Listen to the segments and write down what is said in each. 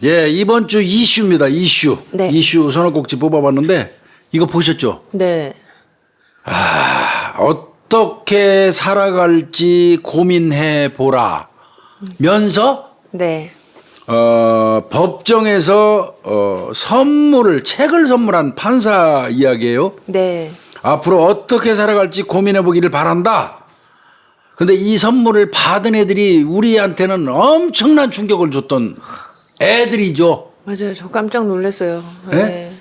예, 이번 주 이슈입니다. 이슈. 네. 이슈 선언꼭지 뽑아봤는데 이거 보셨죠? 네. 어떻게 살아갈지 고민해 보라. 면서 네. 법정에서 책을 선물한 판사 이야기예요. 네. 앞으로 어떻게 살아갈지 고민해 보기를 바란다. 근데 이 선물을 받은 애들이 우리한테는 엄청난 충격을 줬던 애들이죠. 맞아요. 저 깜짝 놀랐어요. 네?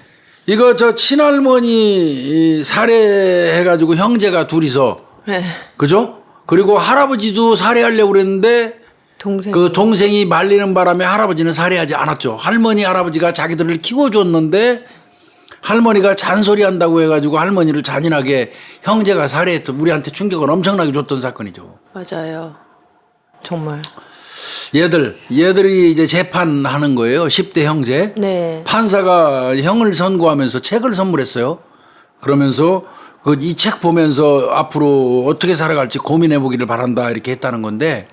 이거 저 친할머니 살해해가지고 형제가 둘이서 네. 그죠? 그리고 할아버지도 살해하려고 그랬는데 그 동생이 말리는 바람에 할아버지는 살해하지 않았죠. 할머니 할아버지가 자기들을 키워줬는데 할머니가 잔소리한다고 해가지고 할머니를 잔인하게 형제가 살해했던 우리한테 충격을 엄청나게 줬던 사건이죠. 맞아요. 정말. 얘들이 이제 재판하는 거예요. 10대 형제. 네. 판사가 형을 선고하면서 책을 선물했어요. 그러면서 이 책 보면서 앞으로 어떻게 살아갈지 고민해 보기를 바란다 이렇게 했다는 건데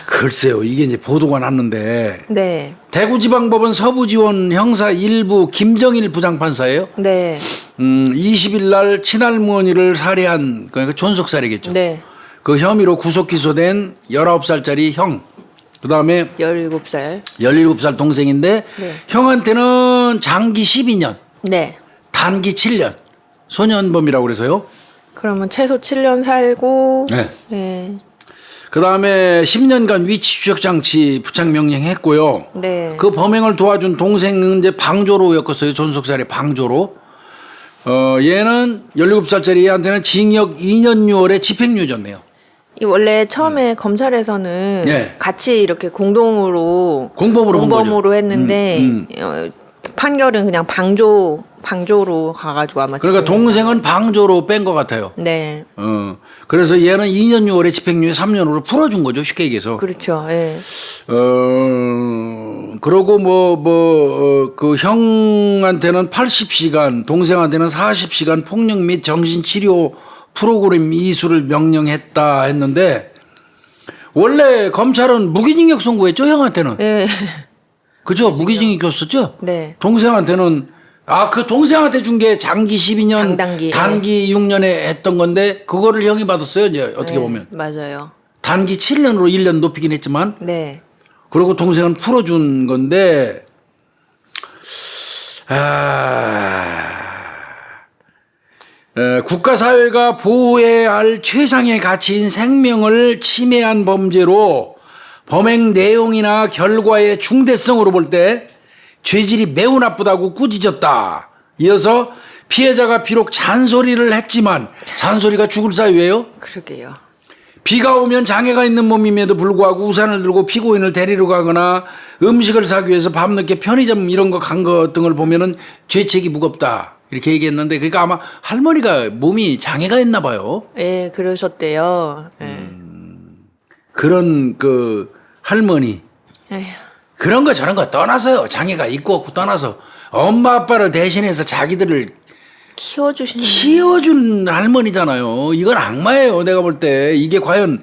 글쎄요. 이게 이제 보도가 났는데 네. 대구지방법원 서부지원 형사 1부 김정일 부장판사예요. 네. 20일 날 친할머니를 살해한 그러니까 존속살이겠죠. 네. 그 혐의로 구속 기소된 19살짜리 형. 그다음에 17살. 17살 동생인데 네. 형한테는 장기 12년, 네. 단기 7년. 소년범이라고 그래서요. 그러면 최소 7년 살고. 네. 네. 그다음에 10년간 위치 추적 장치 부착 명령했고요. 네. 그 범행을 도와준 동생은 이제 방조로 엮었어요. 존속살이 방조로. 얘는 17살짜리 얘한테는 징역 2년 6월에 집행유예 줬네요. 이 원래 처음에 검찰에서는 네. 같이 이렇게 공동으로 공범으로 했는데 판결은 그냥 방조로 가가지고 아마 그러니까 동생은 방조로 뺀 것 같아요. 네. 그래서 얘는 2년 6월에 집행유예 3년으로 풀어준 거죠. 쉽게 얘기해서. 그렇죠. 예. 그러고 그 형한테는 80시간, 동생한테는 40시간 폭력 및 정신치료 프로그램 이수를 명령했다 했는데 원래 검찰은 무기징역 선고했죠, 형한테는. 예. 그죠? 무기징역 줬었죠? 네. 동생한테는 그 동생한테 준 게 장기 12년, 단기 6년에 했던 건데 그거를 형이 받았어요. 이제 어떻게 보면. 맞아요. 단기 7년으로 1년 높이긴 했지만 네. 그리고 동생은 풀어준 건데 국가사회가 보호해야 할 최상의 가치인 생명을 침해한 범죄로 범행 내용이나 결과의 중대성으로 볼 때 죄질이 매우 나쁘다고 꾸짖었다. 이어서 피해자가 비록 잔소리를 했지만 잔소리가 죽을 사유예요. 그러게요. 비가 오면 장애가 있는 몸임에도 불구하고 우산을 들고 피고인을 데리러 가거나 음식을 사기 위해서 밤늦게 편의점 이런 거 간 것 등을 보면은 죄책이 무겁다. 이렇게 얘기했는데 그러니까 아마 할머니가 몸이 장애가 있나 봐요. 예, 그러셨대요. 예. 그런 그 할머니. 에휴. 그런 거 저런 거 떠나서요. 장애가 있고 없고 떠나서 엄마 아빠를 대신해서 자기들을 키워준 할머니잖아요. 이건 악마예요. 내가 볼 때 이게 과연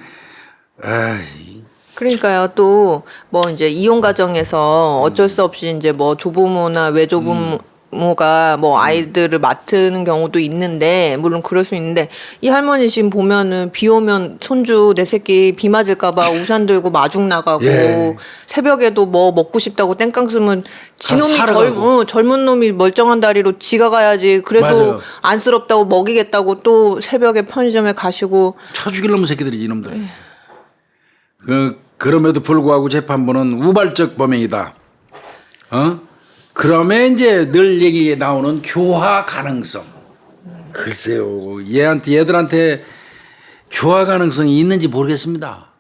그러니까요. 또 뭐 이제 이혼 가정에서 어쩔 수 없이 이제 뭐 조부모나 외조부모가 뭐 아이들을 맡는 경우도 있는데 물론 그럴 수 있는데 이 할머니 지금 보면은 비 오면 손주 내 새끼 비 맞을까봐 우산 들고 마중 나가고 예. 새벽에도 뭐 먹고 싶다고 땡깡 쓰면 지놈이 젊은 놈이 멀쩡한 다리로 지가 가야지 그래도 맞아요. 안쓰럽다고 먹이겠다고 또 새벽에 편의점에 가시고 쳐 죽일 놈의 새끼들이지 이놈들. 그럼에도 불구하고 재판부는 우발적 범행이다. 그러면 이제 늘 얘기에 나오는 교화 가능성. 글쎄요. 얘들한테 교화 가능성이 있는지 모르겠습니다.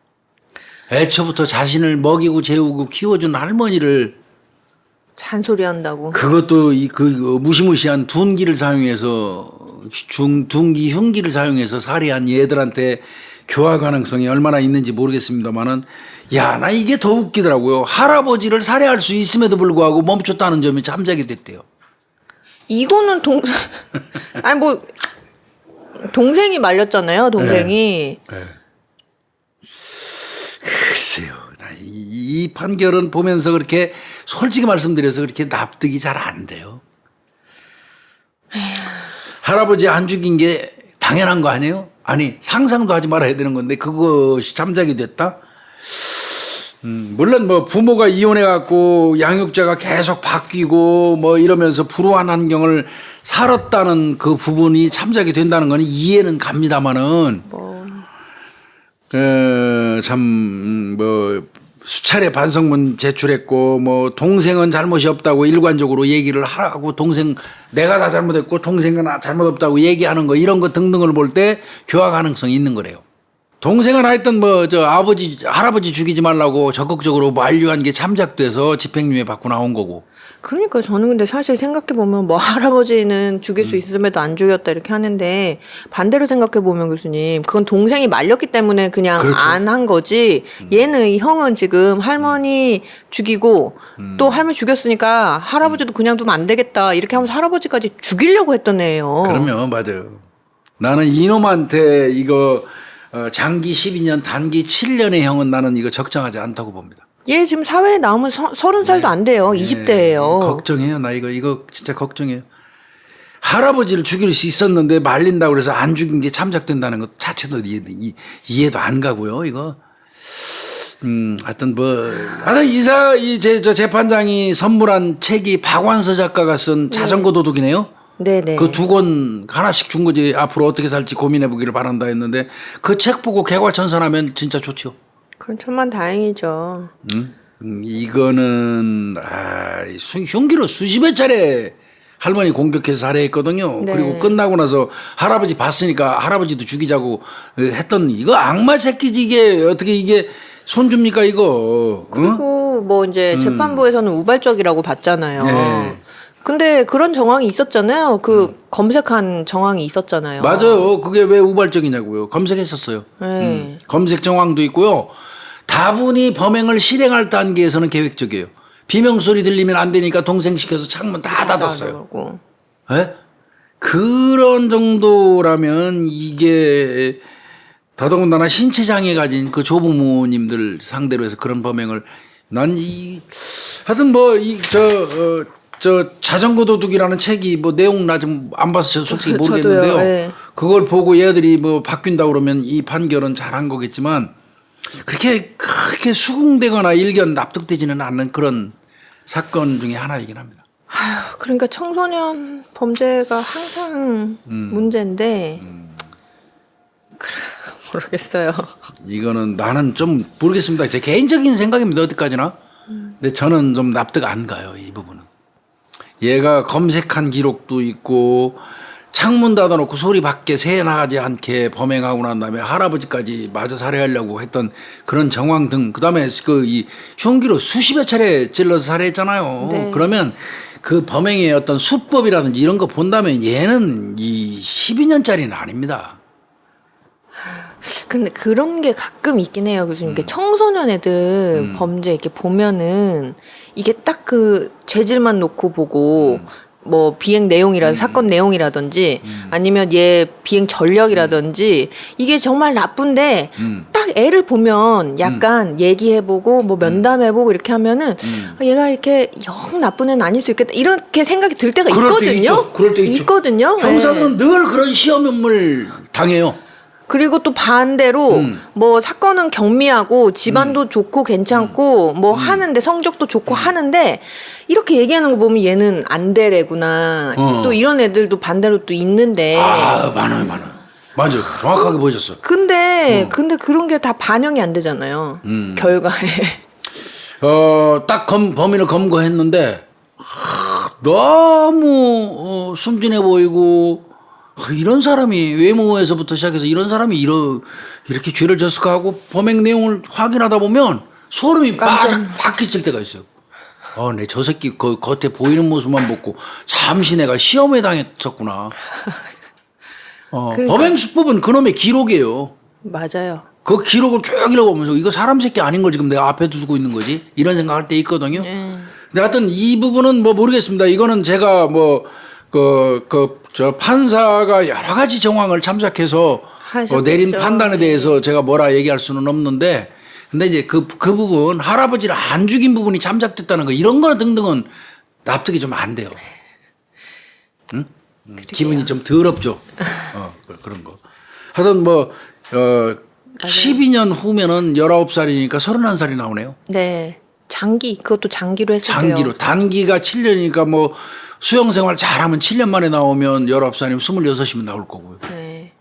애초부터 자신을 먹이고 재우고 키워준 할머니를 잔소리한다고. 그것도 그 무시무시한 둔기를 사용해서 둔기 흉기를 사용해서 살해한 얘들한테 교화 가능성이 얼마나 있는지 모르겠습니다만은 나 이게 더 웃기더라고요. 할아버지를 살해할 수 있음에도 불구하고 멈췄다는 점이 잠자게 됐대요. 이거는 아니 뭐 동생이 말렸잖아요. 동생이. 글쎄요. 나 이 판결은 보면서 그렇게 솔직히 말씀드려서 그렇게 납득이 잘 안 돼요. 할아버지 안 죽인 게 당연한 거 아니에요? 아니 상상도 하지 말아야 되는 건데 그것이 잠작이 됐다? 물론 뭐 부모가 이혼해 갖고 양육자가 계속 바뀌고 뭐 이러면서 불우한 환경을 살았다는 그 부분이 참작이 된다는 건 이해는 갑니다마는 참 뭐 수차례 반성문 제출했고 뭐 동생은 잘못이 없다고 일관적으로 얘기를 하고 동생 내가 다 잘못했고 동생은 잘못 없다고 얘기하는 거 이런 거 등등을 볼 때 교화 가능성이 있는 거래요. 동생은 하여튼 뭐 저 아버지 할아버지 죽이지 말라고 적극적으로 만류한 게 참작돼서 집행유예 받고 나온 거고. 그러니까 저는 근데 사실 생각해 보면 뭐 할아버지는 죽일 수 있음에도 안 죽였다 이렇게 하는데 반대로 생각해 보면 교수님 그건 동생이 말렸기 때문에 그냥 그렇죠. 안 한 거지. 얘는 이 형은 지금 할머니 죽이고 또 할머니 죽였으니까 할아버지도 그냥 두면 안 되겠다 이렇게 하면서 할아버지까지 죽이려고 했던 애예요. 그러면 맞아요. 나는 이놈한테 이거 장기 12년 단기 7년의 형은 나는 이거 적정하지 않다고 봅니다. 얘 지금 사회에 나오면 30살도 안 돼요. 20대예요. 걱정해요. 나 이거 진짜 걱정해요. 할아버지를 죽일 수 있었는데 말린다고 그래서 안 죽인 게 참작된다는 것 자체도 이해도 안 가고요. 이거. 하여튼 저 재판장이 선물한 책이 박완서 작가가 쓴 자전거 도둑이네요. 네네. 그 두 권 하나씩 준 거지. 앞으로 어떻게 살지 고민해 보기를 바란다 했는데 그 책 보고 개괄천선하면 진짜 좋죠. 그건 천만 다행이죠. 이거는 흉기로 수십여 차례 할머니 공격해서 살해했거든요. 네. 그리고 끝나고 나서 할아버지 봤으니까 할아버지도 죽이자고 했던 이거 악마 새끼지 이게 어떻게 이게 손줍니까 이거? 그리고 뭐 이제 재판부에서는 우발적이라고 봤잖아요. 네. 근데 그런 정황이 있었잖아요. 그 검색한 정황이 있었잖아요. 맞아요. 그게 왜 우발적이냐고요. 검색했었어요. 네. 검색 정황도 있고요. 다분히 범행을 실행할 단계에서는 계획적이에요. 비명 소리 들리면 안 되니까 동생 시켜서 창문 다 닫았어요. 예? 그런 정도라면 이게 더더군다나 신체 장애 가진 그 조부모님들 상대로 해서 그런 범행을 하여튼 저 자전거 도둑이라는 책이 뭐 내용 나 좀 안 봐서 저 솔직히 모르겠는데요. 저도요, 네. 그걸 보고 얘들이 뭐 바뀐다고 그러면 이 판결은 잘한 거겠지만 그렇게 수긍되거나 일견 납득되지는 않는 그런 사건 중에 하나이긴 합니다. 아휴, 그러니까 청소년 범죄가 항상 문제인데 모르겠어요. 이거는 나는 좀 모르겠습니다. 제 개인적인 생각입니다. 어디까지나. 근데 저는 좀 납득 안 가요. 이 부분은. 얘가 검색한 기록도 있고 창문 닫아놓고 소리 밖에 새 나가지 않게 범행하고 난 다음에 할아버지까지 마저 살해하려고 했던 그런 정황 등 그다음에 이 흉기로 수십여 차례 찔러서 살해했잖아요. 네. 그러면 그 범행의 어떤 수법이라든지 이런 거 본다면 얘는 이 12년짜리는 아닙니다. 근데 그런 게 가끔 있긴 해요. 교수님. 이렇게 청소년 애들 범죄 이렇게 보면은 이게 딱 그 죄질만 놓고 보고 뭐 비행 내용이라든지 사건 내용이라든지 아니면 얘 비행 전력이라든지 이게 정말 나쁜데 딱 애를 보면 약간 얘기해보고 뭐 면담해보고 이렇게 하면은 얘가 이렇게 영 나쁜 애는 아닐 수 있겠다 이렇게 생각이 들 때가 그럴 때 있거든요. 있죠. 그럴 때 있죠. 있거든요. 형사는 네. 늘 그런 시험을 당해요. 그리고 또 반대로 뭐 사건은 경미하고 집안도 좋고 괜찮고 뭐 하는데 성적도 좋고 하는데 이렇게 얘기하는 거 보면 얘는 안 되래구나. 또 이런 애들도 반대로 또 있는데. 많아요. 맞아요. 정확하게 보셨어. 근데 그런 게 다 반영이 안 되잖아요. 결과에. 딱 범인을 검거했는데 너무 순진해 보이고 이런 사람이 외모에서부터 시작해서 이런 사람이 이렇게 죄를 졌을까 하고 범행 내용을 확인하다 보면 소름이 빡 끼칠 때가 있어요. 내 저 새끼 그 겉에 보이는 모습만 보고 잠시 내가 시험에 당했었구나. 그러니까. 범행 수법은 그놈의 기록이에요. 맞아요. 그 기록을 쭉 읽어보면서 이거 사람 새끼 아닌 걸 지금 내가 앞에 두고 있는 거지? 이런 생각할 때 있거든요. 근데 하여튼 이 부분은 뭐 모르겠습니다. 이거는 제가 저 판사가 여러 가지 정황을 참작해서 내린 판단에 대해서 제가 뭐라 얘기할 수는 없는데 근데 이제 그 부분 할아버지를 안 죽인 부분이 잠작됐다는 거 이런 거 등등은 납득이 좀 안 돼요. 응? 기분이 좀 더럽죠. 그런 거. 하여튼 12년 후면은 19살이니까 31살이 나오네요. 네. 장기 그것도 장기로 했을 때요. 장기로. 단기가 7년이니까 뭐 수영생활 잘하면 7년 만에 나오면 19살이면 26이면 나올 거고요. 네.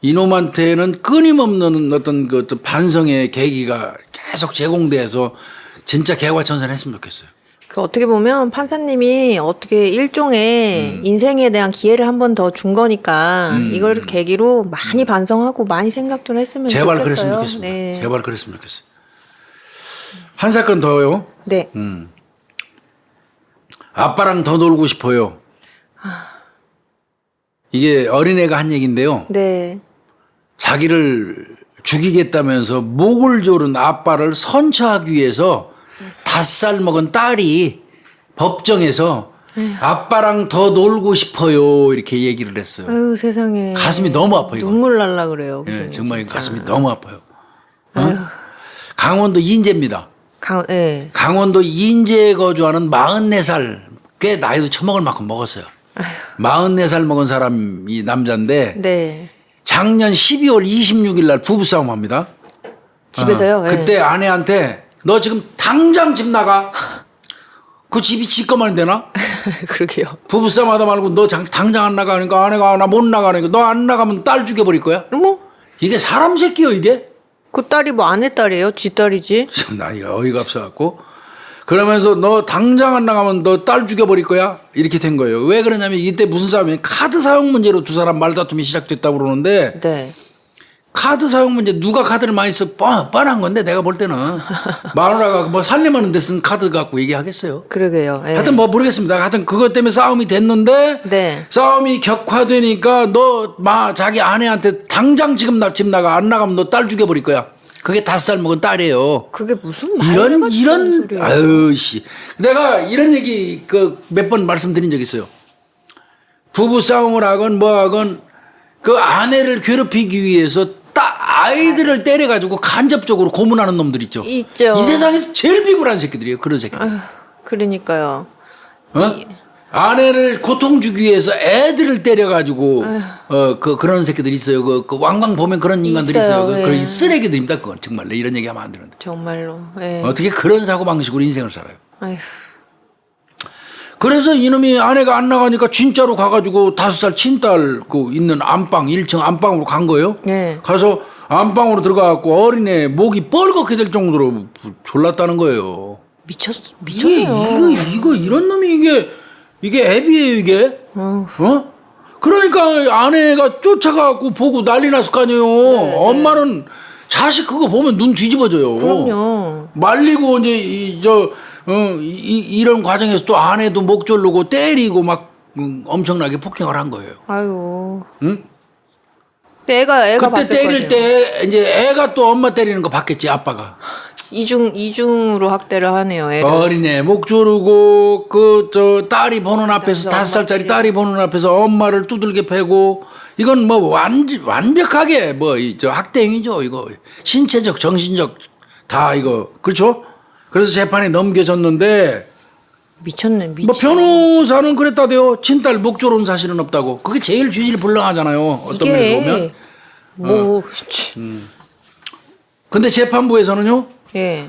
이놈한테는 끊임없는 어떤 그 어떤 반성의 계기가 계속 제공돼서 진짜 개과천선했으면 좋겠어요. 그 어떻게 보면 판사님이 어떻게 일종의 인생에 대한 기회를 한 번 더 준 거니까 이걸 계기로 많이 반성하고 많이 생각도 했으면 제발 좋겠어요. 그랬으면 좋겠습니다. 네. 제발 그랬으면 좋겠어요. 한 사건 더요. 네. 아빠랑 더 놀고 싶어요. 이게 어린애가 한 얘기인데요. 네. 자기를 죽이겠다면서 목을 조른 아빠를 선처하기 위해서 5살 먹은 딸이 법정에서 아빠랑 더 놀고 싶어요 이렇게 얘기를 했어요. 아유 세상에. 가슴이 너무 아파요. 이거. 눈물 날라 그래요. 예, 교수님, 정말 진짜. 가슴이 너무 아파요. 강원도 인제입니다. 네. 강원도 인제에 거주하는 44살 꽤 나이도 처먹을 만큼 먹었어요. 44살 먹은 사람이 남자인데 네. 작년 12월 26일 날 부부싸움 합니다. 집에서요? 네. 그때 아내한테 너 지금 당장 집 나가. 그 집이 지 것만 되나? 그러게요. 부부싸움 하다 말고 너 당장 안 나가니까 아내가 나 못 나가니까 너 안 나가면 딸 죽여버릴 거야? 어머? 이게 사람 새끼요 이게? 그 딸이 뭐 아내 딸이에요? 지 딸이지? 참 나 이거 어이가 없어갖고 그러면서 너 당장 안 나가면 너 딸 죽여버릴 거야? 이렇게 된 거예요. 왜 그러냐면 이때 무슨 싸움이냐 카드 사용 문제로 두 사람 말다툼이 시작됐다고 그러는데 네. 카드 사용 문제 누가 카드를 많이 써 뻔한 건데 내가 볼 때는 마누라가 뭐 살림하는 데 쓴 카드 갖고 얘기하겠어요. 그러게요. 네. 하여튼 뭐 모르겠습니다. 하여튼 그것 때문에 싸움이 됐는데 네. 싸움이 격화되니까 너 자기 아내한테 당장 지금 집 나가 안 나가면 너 딸 죽여버릴 거야. 그게 5살 먹은 딸이에요. 그게 무슨 말이야? 이런 아유 씨. 내가 이런 얘기 그 몇 번 말씀드린 적 있어요. 부부 싸움을 하건 뭐 하건 그 아내를 괴롭히기 위해서 아이들을 때려가지고 간접적으로 고문하는 놈들 있죠. 있죠. 이 세상에서 제일 비굴한 새끼들이에요. 그런 새끼들. 그러니까요. 아내를 고통 주기 위해서 애들을 때려가지고 그런 새끼들 있어요. 그 왕왕 보면 그런 인간들이 있어요. 있어요. 그런 네. 쓰레기들입니다. 그건 정말 내 이런 얘기하면 안 되는데 정말로. 네. 어떻게 그런 사고 방식으로 인생을 살아요. 아휴. 그래서 이놈이 아내가 안 나가니까 진짜로 가가지고 5살 친딸 그 있는 안방 1층 안방으로 간 거예요. 네. 가서 안방으로 들어가갖고 어린애 목이 뻘겋게 될 정도로 졸랐다는 거예요. 미쳤네요. 이거 이런 놈이 이게 애비예요 이게. 어? 그러니까 아내가 쫓아가갖고 보고 난리 났을 거 아니에요. 엄마는 자식 그거 보면 눈 뒤집어져요. 그럼요. 말리고 이제 이런 과정에서 또 아내도 목 조르고 때리고 막 엄청나게 폭행을 한 거예요. 아유. 응? 애가 그때 봤을 때릴 거죠. 때 이제 애가 또 엄마 때리는 거 봤겠지 아빠가. 이중으로 학대를 하네요. 애를. 어린애 목 조르고 딸이 보는 앞에서 5살짜리 딸이 보는 앞에서 엄마를 두들겨 패고 이건 뭐 완벽하게 뭐 학대 행위죠 이거 신체적 정신적 다 이거 그렇죠? 그래서 재판에 넘겨졌는데 미쳤네. 뭐 변호사는 그랬다대요. 친딸 목 조른 사실은 없다고. 그게 제일 주질이 불량하잖아요. 어떤 면에서 보면. 뭐. 근데 재판부에서는요. 예.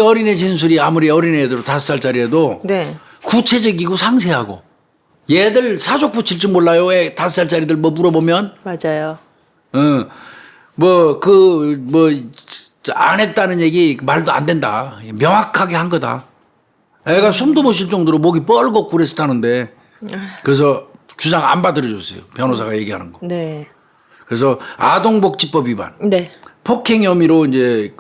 어린애 진술이 아무리 어린애들도 5살짜리라도 네. 구체적이고 상세하고 얘들 사족 붙일 줄 몰라요. 애 5살짜리들 뭐 물어보면 맞아요. 안 했다는 얘기 말도 안 된다. 명확하게 한 거다. 애가 숨도 못 쉴 정도로 목이 뻘겋고 그랬다는데 그래서 주장 안 받아줬어요. 변호사가 얘기하는 거. 네. 그래서 아동복지법 위반, 네. 폭행 혐의로 이제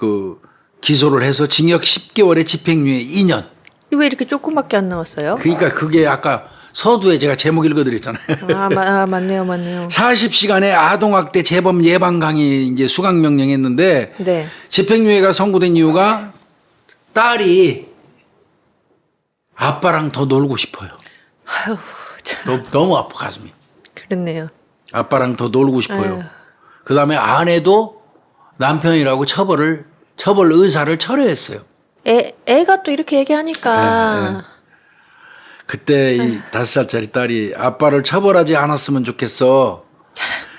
기소를 해서 징역 10개월에 집행유예 2년. 왜 이렇게 조금밖에 안 나왔어요? 그러니까 그게 아까 서두에 제가 제목 읽어드렸잖아요. 맞네요. 40시간의 아동학대 재범 예방 강의 이제 수강 명령했는데 네. 집행유예가 선고된 이유가 딸이 아빠랑 더 놀고 싶어요. 아유, 참. 너무 아파 가슴이. 그렇네요. 아빠랑 더 놀고 싶어요. 아유. 그다음에 아내도 남편이라고 처벌을 처벌 의사를 철회했어요. 애가 또 이렇게 얘기하니까. 그때 이 5살짜리 딸이 아빠를 처벌하지 않았으면 좋겠어.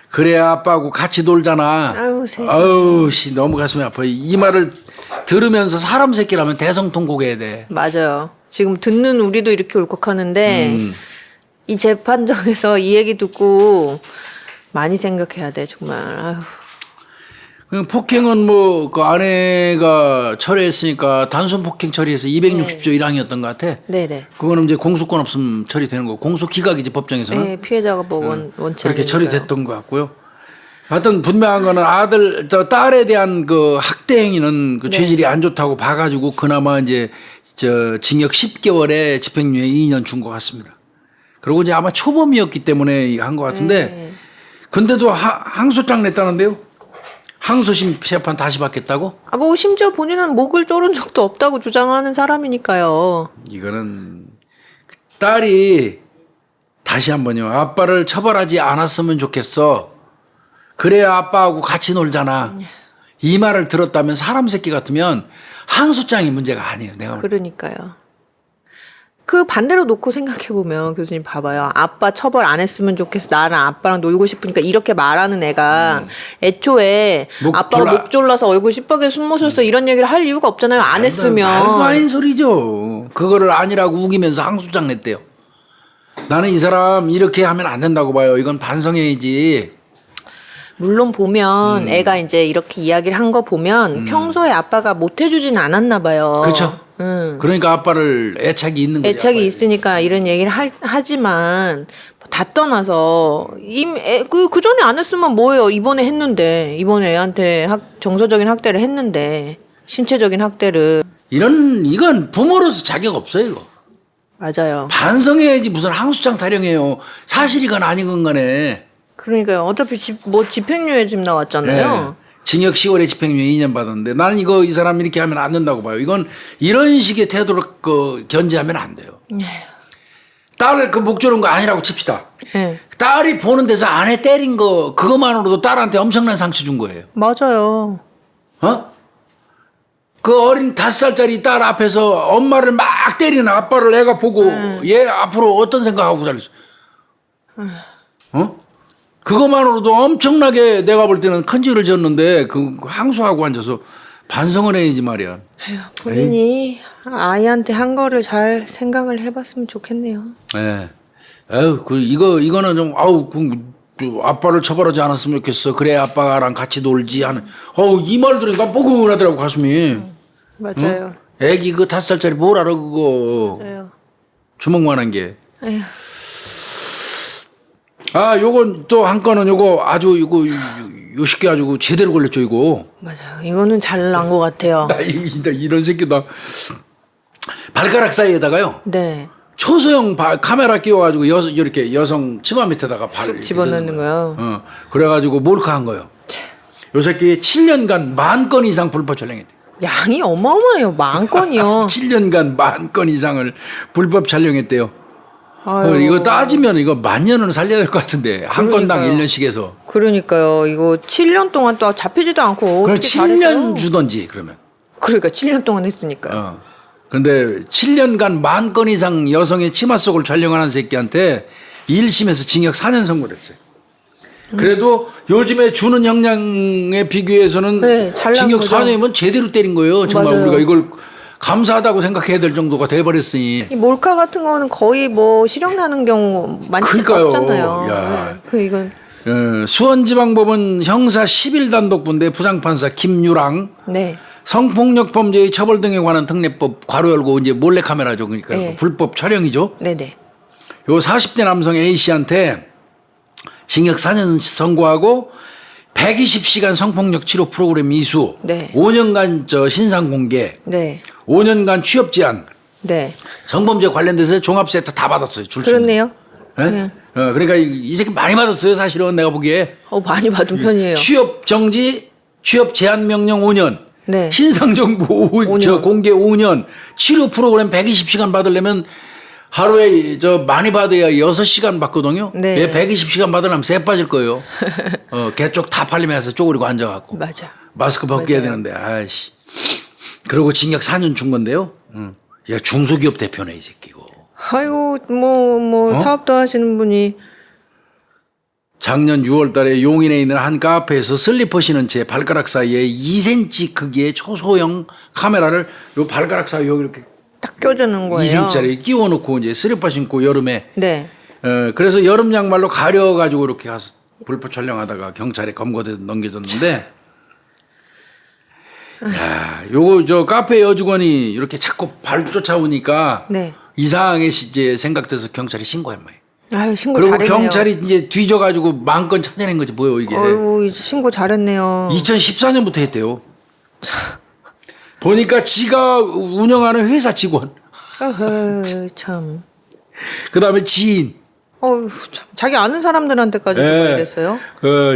그래야 아빠하고 같이 놀잖아. 아유, 세상에. 아유, 씨, 너무 가슴이 아파. 이 말을 들으면서 사람 새끼라면 대성통곡해야 돼. 맞아요. 지금 듣는 우리도 이렇게 울컥하는데 이 재판정에서 이 얘기 듣고 많이 생각해야 돼 정말. 아유. 그냥 폭행은 뭐 그 아내가 철회했으니까 단순 폭행 처리해서 260조 1항이었던 것 같아. 네네. 그거는 이제 공소권 없으면 처리되는 거고 공소 기각이지 법정에서는. 네, 피해자가 뭐 원치 그렇게 않으니까요. 처리됐던 것 같고요. 하여튼 분명한 거는 딸에 대한 그 학대 행위는 그 죄질이 안 좋다고 봐가지고 그나마 이제 징역 10개월에 집행유예 2년 준 것 같습니다. 그리고 이제 아마 초범이었기 때문에 한 것 같은데 근데도 항소장 냈다는데요. 항소심 재판 다시 받겠다고? 아, 뭐 심지어 본인은 목을 조른 적도 없다고 주장하는 사람이니까요. 이거는 딸이 다시 한번요. 아빠를 처벌하지 않았으면 좋겠어. 그래야 아빠하고 같이 놀잖아. 이 말을 들었다면 사람 새끼 같으면 항소장이 문제가 아니에요. 내가 볼 때. 그러니까요. 그 반대로 놓고 생각해 보면 교수님 봐봐요. 아빠 처벌 안 했으면 좋겠어. 나랑 아빠랑 놀고 싶으니까 이렇게 말하는 애가 애초에 아빠가 목 졸라서 얼굴 시뻘게 숨모셔서 이런 얘기를 할 이유가 없잖아요. 안 했으면. 말도 아닌 소리죠. 그거를 아니라고 우기면서 항소장 냈대요. 나는 이 사람 이렇게 하면 안 된다고 봐요. 이건 반성해야지. 물론 보면 애가 이제 이렇게 이야기를 한 거 보면 평소에 아빠가 못 해주진 않았나 봐요. 그렇죠. 그러니까 아빠를 애착이 있는 거죠. 애착이 있으니까 이런 얘기를 하지만 다 떠나서 그 전에 안 했으면 뭐예요? 이번에 했는데 이번에 애한테 정서적인 학대를 했는데 신체적인 학대를 이건 부모로서 자격 없어요. 이거. 맞아요. 반성해야지 무슨 항소장 타령해요. 사실이건 아니건 간에. 그러니까요. 어차피 집행유예 지금 나왔잖아요. 네. 징역 10월에 집행유예 2년 받았는데 나는 이 사람 이렇게 하면 안 된다고 봐요. 이건 이런 식의 태도를 견제하면 안 돼요. 딸을 목 조른 거 아니라고 칩시다. 네. 딸이 보는 데서 아내 때린 거 그것만으로도 딸한테 엄청난 상처 준 거예요. 맞아요. 어? 그 어린 5살짜리 딸 앞에서 엄마를 막 때리는 아빠를 애가 보고 얘 앞으로 어떤 생각하고 살겠어? 어? 그것만으로도 엄청나게 내가 볼 때는 큰 죄를 졌는데 그 항소하고 앉아서 반성을 해야지 말이야. 본인이 아이한테 한 거를 잘 생각을 해봤으면 좋겠네요. 예. 에휴, 이거는 좀 아빠를 처벌하지 않았으면 좋겠어. 그래 아빠랑 같이 놀지 하는. 이 말 들으니까 뽀근하더라고 가슴이. 맞아요. 응? 애기 5살짜리 뭘 알아 그거. 맞아요. 주먹만한 게. 에휴. 요건 또 한 건은 요 새끼 아주 제대로 걸렸죠 이거. 맞아요. 이거는 잘 난 것 같아요. 이런 새끼다. 발가락 사이에다가요. 네. 초소형 카메라 끼워가지고 이렇게 여성 치마 밑에다가 쑥 집어넣는 거요. 그래가지고 몰카한 거예요. 요 새끼 7년간 10,000건 이상 불법 촬영했대. 양이 어마어마해요. 10,000건이요. 7년간 10,000건 이상을 불법 촬영했대요. 아유. 이거 따지면 이거 10,000년은 살려야 될 것 같은데 한 건당 1년씩 해서. 그러니까요. 이거 7년 동안 또 잡히지도 않고 그럼 어떻게 7년 잘했어요? 주던지 그러면. 그러니까 7년 동안 했으니까. 그런데 7년간 10,000건 이상 여성의 치마 속을 촬영하는 새끼한테 1심에서 징역 4년 선고됐어요. 그래도 요즘에 주는 형량에 비교해서는 네, 잘난 징역 거죠. 4년이면 제대로 때린 거예요. 정말 맞아요. 우리가 이걸 감사하다고 생각해야 될 정도가 돼버렸으니. 이 몰카 같은 거는 거의 뭐 실형 나는 경우 많지 그러니까요. 없잖아요. 야. 네. 이건 수원지방법원 형사 10일 단독부인데 부장판사 김유랑 네. 성폭력 범죄의 처벌 등에 관한 특례법 괄호 열고 이제 몰래카메라죠. 그러니까 네. 불법 촬영이죠. 네네. 요 40대 남성 A씨한테 징역 4년 선고하고 120시간 성폭력 치료 프로그램 이수, 네. 5년간 신상 공개, 네. 5년간 취업 제한, 네. 성범죄 관련돼서 종합 세트 다 받았어요. 출신. 그렇네요. 네? 그러니까 이 새끼 많이 받았어요. 사실은 내가 보기에. 많이 받은 편이에요. 취업 정지, 취업 제한 명령 5년, 네. 신상 정보 5년. 공개 5년, 치료 프로그램 120시간 받으려면 하루에 많이 받아야 6시간 받거든요. 네. 얘 120시간 받으려면 새 빠질 거예요. 개 쪽 다 팔리면서 쪼그리고 앉아갖고. 맞아. 마스크 벗겨야 맞아요. 되는데, 아이씨. 그리고 징역 4년 준 건데요. 야, 중소기업 대표네 이 새끼고. 아이고 뭐 사업도 하시는 분이 작년 6월달에 용인에 있는 한 카페에서 슬리퍼 신은 채 발가락 사이에 2cm 크기의 초소형 카메라를 요 발가락 사이에 여기 이렇게 딱 껴주는 거예요. 2cm짜리 끼워놓고 이제 슬리퍼 신고 여름에 네. 그래서 여름 양말로 가려가지고 이렇게 가서 불법 촬영하다가 경찰에 검거돼 넘겨졌는데 야, 요거 저 카페 여직원이 이렇게 자꾸 발 쫓아오니까 네. 이상하게 이제 생각돼서 경찰에 신고한 거예요. 아유 신고 그리고 잘했네요. 경찰이 이제 뒤져가지고 마음껏 찾아낸 거지 뭐요 이게. 아이고 이제 신고 잘했네요. 2014년부터 했대요. 보니까 지가 운영하는 회사 직원, 어허, 참. 그다음에 지인. 어휴, 참. 자기 아는 사람들한테까지 누가 이랬어요?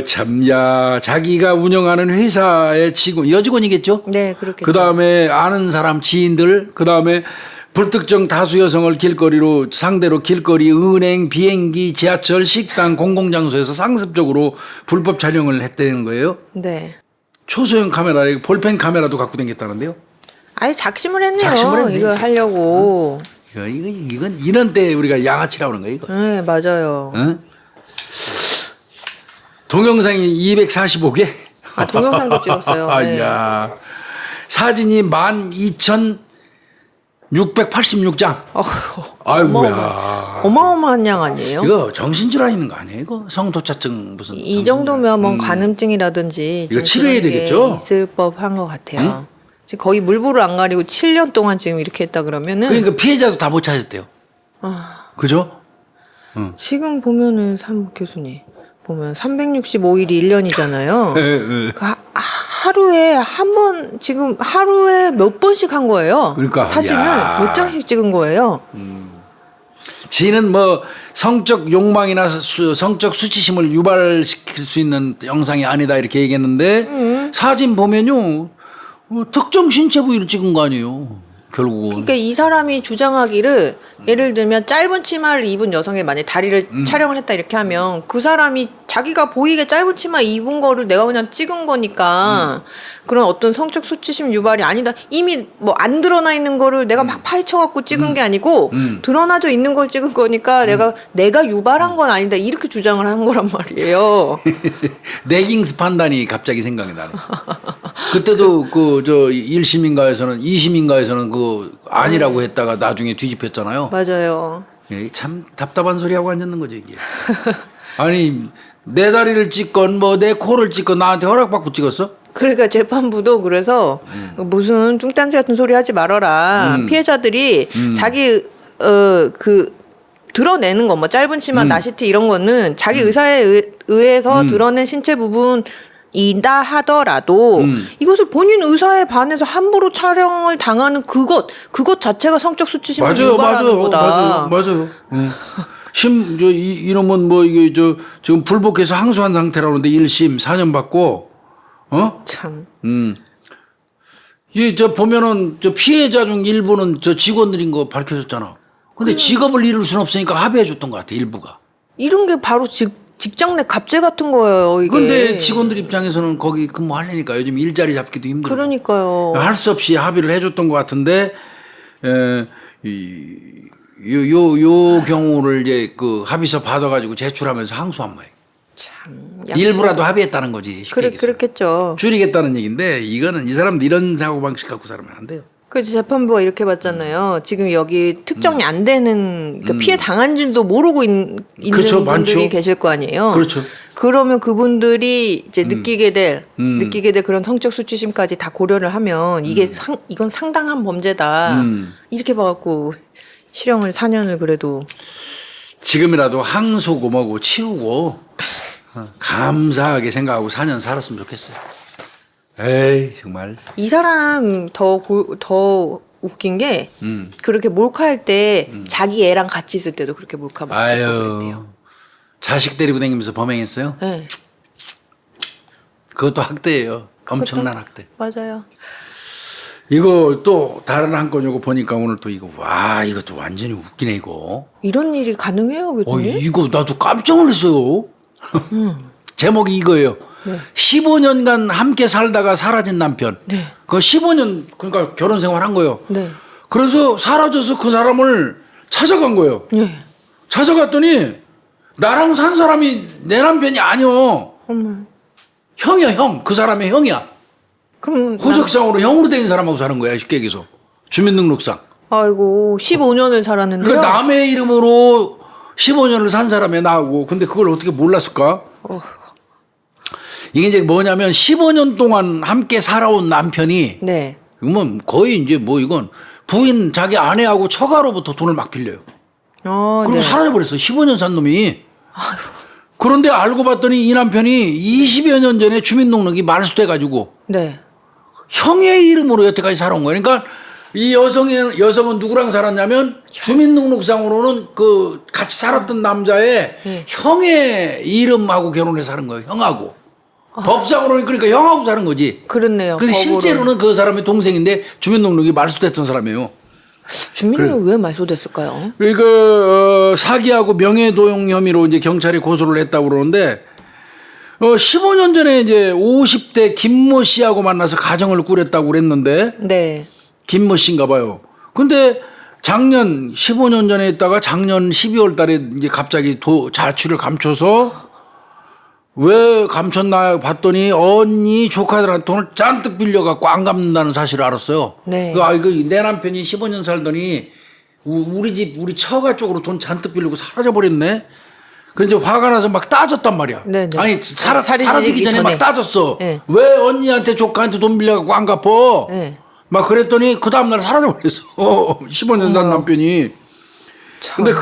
참야 자기가 운영하는 회사의 직원 여직원이겠죠. 네, 그렇게. 그다음에 아는 사람 지인들, 그다음에 불특정 다수 여성을 길거리로 상대로 길거리, 은행, 비행기, 지하철, 식당, 공공장소에서 상습적으로 불법 촬영을 했다는 거예요. 네. 초소형 카메라에 볼펜 카메라도 갖고 다녔다는데요. 아예 작심을 했네요. 작심을 했네, 이거 이제. 하려고. 이건 이런 때 우리가 양아치라고 하는 거예요. 이거. 네, 맞아요. 응? 동영상이 245개. 아, 동영상도 찍었어요. 네. 야 사진이 12,686장. 아이고야. 어마어마한 양 아니에요? 이거 정신질환 있는 거 아니에요? 이거 성도차증 무슨. 이 정도면 뭐 가늠증이라든지 이거 좀 치료해야 그런 게 되겠죠? 있을 법한 것 같아요. 지금 거의 물불을 안 가리고 7년 동안 지금 이렇게 했다 그러면은 그러니까 피해자도 다 못 찾았대요. 그죠? 지금 보면은 교수님 보면 365일이 1년이잖아요. 하루에 한 번 지금 하루에 몇 번씩 한 거예요. 그러니까, 사진을 야. 몇 장씩 찍은 거예요. 지는 뭐 성적 욕망이나 성적 수치심을 유발시킬 수 있는 영상이 아니다 이렇게 얘기했는데 사진 보면요 특정 신체 부위를 찍은 거 아니에요 결국은. 그러니까 이 사람이 주장하기를 예를 들면 짧은 치마를 입은 여성의 만약 다리를 촬영을 했다 이렇게 하면 그 사람이 자기가 보이게 짧은 치마 입은 거를 내가 그냥 찍은 거니까 그런 어떤 성적 수치심 유발이 아니다. 이미 뭐 안 드러나 있는 거를 내가 막 파헤쳐 갖고 찍은 게 아니고 드러나져 있는 걸 찍은 거니까 내가 유발한 건 아니다. 이렇게 주장을 한 거란 말이에요. 레깅스 판단이 갑자기 생각이 나네. 그때도 그 저 1심인가에서는 2심인가에서는 그 아니라고 했다가 나중에 뒤집혔잖아요. 맞아요. 참 답답한 소리 하고 앉는 거죠 이게. 아니 내 다리를 찍건 뭐 내 코를 찍건 나한테 허락받고 찍었어? 그러니까 재판부도 그래서 무슨 뚱딴지 같은 소리 하지 말아라. 피해자들이 자기 그 드러내는 거 뭐 짧은 치마, 나시티 이런 거는 자기 의사에 의해서 드러낸 신체 부분 이다 하더라도 이것을 본인 의사에 반해서 함부로 촬영을 당하는 그것 자체가 성적 수치심을 유발하는 거다. 맞아요. 이놈은 뭐 이게 지금 불복해서 항소한 상태라는데 1심 4년 받고 참. 이 보면은 피해자 중 일부는 직원들인 거 밝혀졌잖아. 근데 직업을 잃을 수는 없으니까 합의해 줬던 것 같아 일부가. 이런 게 바로 직장 내 갑질 같은 거예요, 이게. 근데 직원들 입장에서는 거기 근무하려니까 요즘 일자리 잡기도 힘들어. 그러니까요. 할 수 없이 합의를 해줬던 것 같은데, 요 경우를 이제 그 합의서 받아가지고 제출하면서 항소한 거예요. 참. 일부라도 합의했다는 거지. 쉽게 얘기해서. 그렇겠죠. 줄이겠다는 얘기인데, 이거는 이 사람들 이런 사고방식 갖고 살면 안 돼요. 그 재판부가 이렇게 봤잖아요. 지금 여기 특정이 안 되는 그러니까 피해 당한 줄도 모르고 있는 그렇죠, 분들이 많죠. 계실 거 아니에요. 그렇죠. 그러면 그분들이 이제 느끼게 될 그런 성적 수치심까지 다 고려를 하면 이게 이건 상당한 범죄다. 이렇게 봐갖고 실형을 4년을 그래도 지금이라도 항소고 뭐고 치우고 감사하게 생각하고 4년 살았으면 좋겠어요. 에이 정말. 이 사람 더 웃긴 게 그렇게 몰카할 때 자기 애랑 같이 있을 때도 그렇게 몰카 막 했을 아유 자식 데리고 다니면서 범행했어요? 네. 그것도 학대예요. 엄청난 학대. 맞아요. 이거 또 다른 한 건 요거 보니까 오늘 또 이거 와 이것도 완전히 웃기네 이거. 이런 일이 가능해요, 교수님? 이거 나도 깜짝 놀랐어요. 제목이 이거예요. 네. 15년간 함께 살다가 사라진 남편. 네. 그 15년 그러니까 결혼 생활한 거예요. 네. 그래서 사라져서 그 사람을 찾아간 거예요. 네. 찾아갔더니 나랑 산 사람이 내 남편이 아니요. 어머. 형이야 형. 그 사람의 형이야. 그럼 호적상으로 형으로 된 사람하고 사는 거야 쉽게 얘기해서. 주민등록상. 아이고 15년을 살았는데요. 그러니까 남의 이름으로 15년을 산 사람이 나하고 근데 그걸 어떻게 몰랐을까? 이게 이제 뭐냐면 15년 동안 함께 살아온 남편이 네. 이건 거의 이제 뭐 이건 부인 자기 아내하고 처가로부터 돈을 막 빌려요. 그리고 네. 사라져버렸어. 15년 산 놈이. 그런데 알고 봤더니 이 남편이 20여 년 전에 주민등록이 말소돼가지고 네. 형의 이름으로 여태까지 살아온 거예요. 그러니까 이 여성은 누구랑 살았냐면 주민등록상으로는 그 같이 살았던 남자의 네. 형의 이름하고 결혼해서 사는 거예요. 형하고. 법상으로는 그러니까 형하고 사는 거지. 그렇네요. 근데 법으로. 실제로는 그 사람의 동생인데 주민등록이 말소됐던 사람이에요. 주민등록이 왜 말소됐을까요? 그러니까 사기하고 명예도용 혐의로 이제 경찰이 고소를 했다고 그러는데 15년 전에 이제 50대 김모 씨하고 만나서 가정을 꾸렸다고 그랬는데 네. 김모 씨인가 봐요. 근데 작년 15년 전에 했다가 작년 12월 달에 이제 갑자기 자취를 감춰서 왜 감췄나 봤더니 언니 조카들한테 돈을 잔뜩 빌려갖고 안 갚는다는 사실을 알았어요. 네. 이거 내 남편이 15년 살더니 우리 처가 쪽으로 돈 잔뜩 빌리고 사라져버렸네. 그래서 이제 화가 나서 막 따졌단 말이야. 네네. 아니 사라지기 전에 막 따졌어. 네. 왜 언니한테 조카한테 돈 빌려갖고 안 갚어? 네. 막 그랬더니 그 다음날 사라져버렸어. 15년 산 남편이. 근데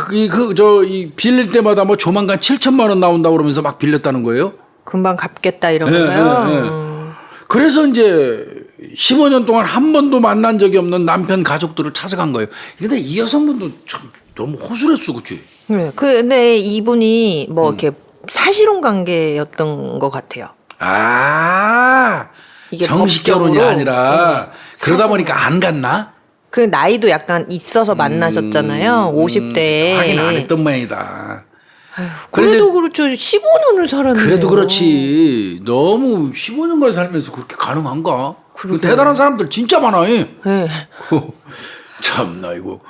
이 빌릴 때마다 뭐 조만간 7천만 원 나온다고 그러면서 막 빌렸다는 거예요. 금방 갚겠다 이러면서요. 네. 그래서 이제 15년 동안 한 번도 만난 적이 없는 남편 가족들을 찾아간 거예요. 근데 이 여성분도 참 너무 호술했어, 그치? 네. 근데 이분이 뭐 이렇게 사실혼 관계였던 것 같아요. 아, 이게 정식 결혼이 법적으로? 아니라 그러다 보니까 안 갔나? 그 나이도 약간 있어서 만나셨잖아요. 50대에. 확인 안 했던 모양이다. 그래도 그렇죠. 15년을 살았는데. 그래도 그렇지. 너무 15년간 살면서 그렇게 가능한가? 대단한 사람들 진짜 많아. 네. 참나 이거.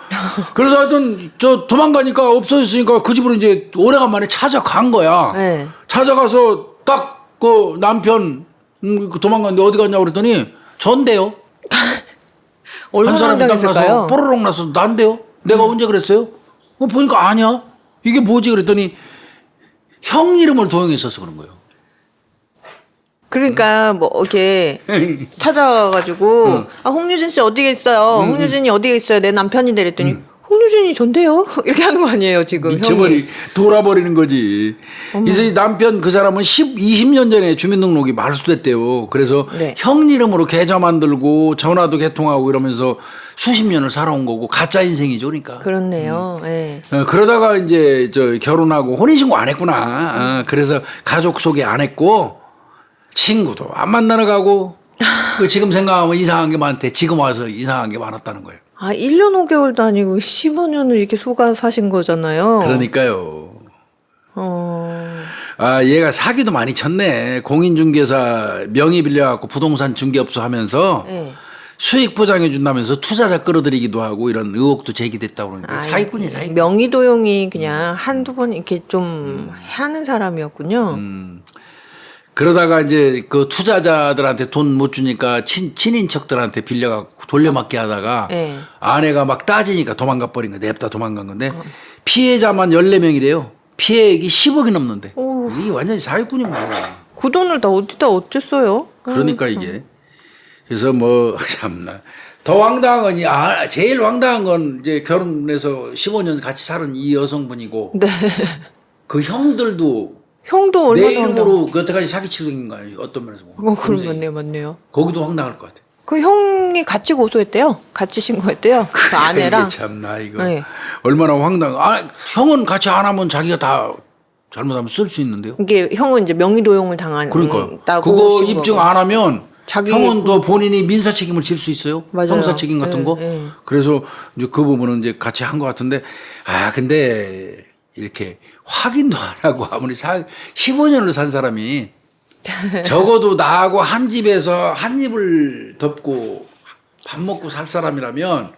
그래서 하여튼 저 도망가니까 없어졌으니까 그 집으로 이제 오래간만에 찾아간 거야. 네. 찾아가서 딱 그 남편 도망갔는데 어디 갔냐고 그랬더니 전데요. 한 얼마나 사람이 딱 나서 당했을까요? 뽀로록 나서 난데요. 내가 언제 그랬어요? 보니까 아니야. 이게 뭐지 그랬더니 형 이름을 도용했어서 그런 거예요. 그러니까 뭐 이렇게 찾아와가지고 홍유진 씨 어디 계세요? 홍유진이 어디 계세요? 내 남편인데 이랬더니 홍유진이 전데요? 이렇게 하는 거 아니에요 지금 형이. 돌아버리는 거지. 그래서 이 남편 그 사람은 20년 전에 주민등록이 말소됐대요. 그래서 네. 형 이름으로 계좌 만들고 전화도 개통하고 이러면서 수십 년을 살아온 거고 가짜 인생이죠, 그러니까. 그렇네요. 네. 그러다가 이제 저 결혼하고 혼인신고 안 했구나. 그래서 가족 소개 안 했고 친구도 안 만나러 가고 지금 생각하면 이상한 게 많대. 지금 와서 이상한 게 많았다는 거예요. 아 1년 5개월도 아니고 15년을 이렇게 속아 사신 거잖아요. 그러니까요. 아, 얘가 사기도 많이 쳤네. 공인중개사 명의 빌려갖고 부동산 중개업소 하면서 네. 수익 보장해 준다면서 투자자 끌어들이기도 하고 이런 의혹도 제기됐다고 그러는데 사기꾼이야, 사기꾼. 명의도용이 그냥 한두 번 이렇게 좀 하는 사람이었군요. 그러다가 이제 그 투자자들한테 돈 못 주니까 친인척들한테 빌려갖고 돌려막기 하다가 네. 아내가 막 따지니까 도망가 버린 거야. 냅다 도망간 건데 피해자만 14명이래요. 피해액이 10억이 넘는데. 오. 이게 완전히 사기꾼이구나. 그 돈을 다 어디다 어쨌어요? 그러니까 이게. 그래서 뭐 참나. 더 황당한 건 제일 황당한 건 이제 결혼해서 15년 같이 사는 이 여성분이고 네. 그 형들도 형도 내 얼마나 이름으로 여태까지 사기치고 있는 거예요. 어떤 면에서 보면. 그럼 동생이. 맞네요. 거기도 황당할 것 같아. 그 형이 같이 고소했대요. 같이 신고했대요. 그 아내랑. 이게 참나 이거. 네. 얼마나 황당. 형은 같이 안 하면 자기가 다 잘못하면 쓸 수 있는데요. 이게 형은 이제 명의도용을 그러니까 당한다고 그거 신고가. 입증 안 하면 자기 형은 또 본인이 민사 책임을 질 수 있어요. 맞아요. 형사 책임 같은 네, 거. 네. 그래서 이제 그 부분은 이제 같이 한 것 같은데 근데 이렇게 확인도 안 하고 아무리 15년을 산 사람이 적어도 나하고 한 집에서 한 입을 덮고 밥 먹고 살 사람이라면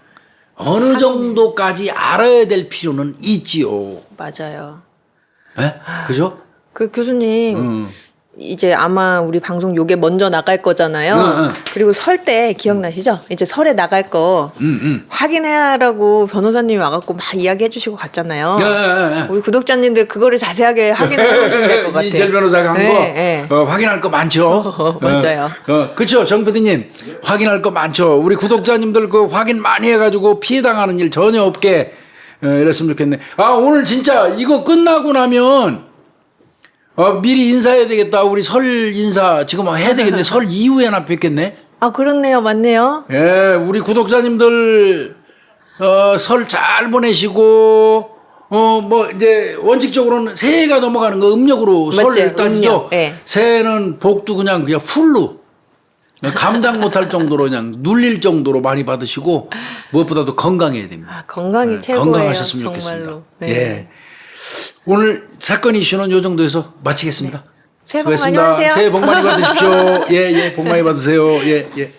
어느 정도까지 알아야 될 필요는 있지요. 맞아요. 예? 그죠? 그 교수님 이제 아마 우리 방송 요게 먼저 나갈 거잖아요. 응. 그리고 설 때 기억나시죠? 이제 설에 나갈 거 확인해라고 변호사님이 와갖고 막 이야기해 주시고 갔잖아요. 예. 우리 구독자님들 그거를 자세하게 확인해 보시면 될 것 같아요. 이철 변호사가 한 거 네, 네. 확인할 거 많죠. 맞아요. 그렇죠, 정 PD님 확인할 거 많죠. 우리 구독자님들 그 확인 많이 해가지고 피해 당하는 일 전혀 없게 이랬으면 좋겠네. 아 오늘 진짜 이거 끝나고 나면 미리 인사해야 되겠다. 우리 설 인사 지금 해야 되겠네. 설 이후에나 뵙겠네. 아 그렇네요, 맞네요. 예, 우리 구독자님들 설 잘 보내시고 뭐 이제 원칙적으로는 새해가 넘어가는 거 음력으로 맞죠, 설 따지죠. 음력, 예. 새해는 복도 그냥 풀로 감당 못할 정도로 그냥 눌릴 정도로 많이 받으시고 무엇보다도 건강해야 됩니다. 아, 건강이 네, 최고예요. 건강하셨으면 정말로. 좋겠습니다. 네. 예. 오늘 사건 이슈는 요 정도에서 마치겠습니다. 새해 복 많이 수고했습니다. 받으세요. 새해 복 많이 받으십시오. 예, 복 많이 받으세요. 예.